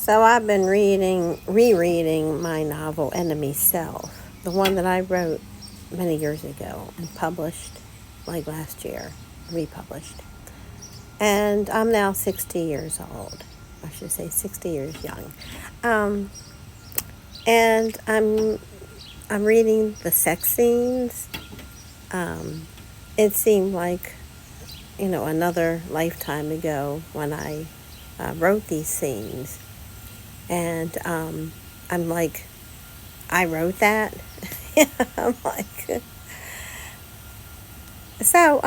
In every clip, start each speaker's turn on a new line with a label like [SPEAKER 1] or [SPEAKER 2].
[SPEAKER 1] So I've been rereading my novel Enemy Self, the one that I wrote many years ago and published like last year, republished. And I'm now 60 years old. I should say 60 years young. Um, and I'm reading the sex scenes. It seemed like, another lifetime ago when I wrote these scenes. And I'm like, I wrote that. I'm like, so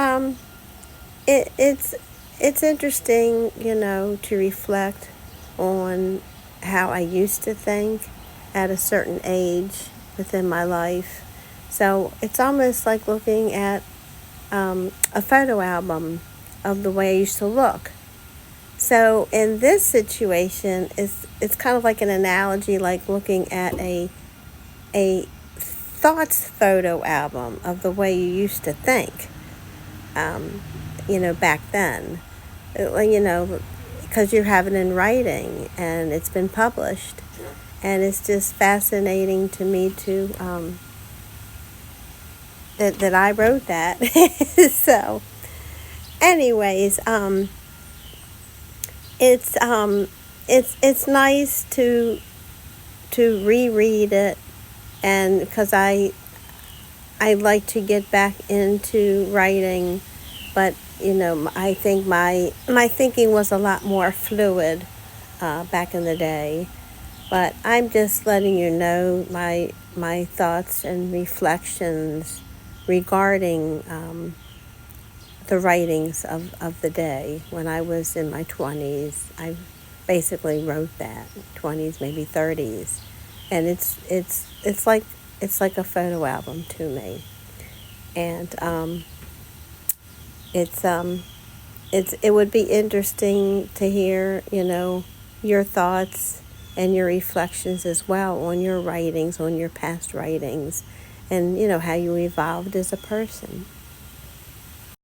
[SPEAKER 1] it's interesting, to reflect on how I used to think at a certain age within my life. So it's almost like looking at a photo album of the way I used to look. So in this situation, it's kind of like an analogy, like looking at a thoughts photo album of the way you used to think, back then. Because you have it in writing and it's been published. And it's just fascinating to me that I wrote that. So, anyways, it's it's nice to reread it, and because I like to get back into writing, but I think my thinking was a lot more fluid back in the day. But I'm just letting you know my thoughts and reflections regarding the writings of the day. When I was in my 20s, I basically wrote that, 20s, maybe 30s, and it's like a photo album to me. And it's it would be interesting to hear, your thoughts and your reflections as well on your writings, on your past writings, and how you evolved as a person.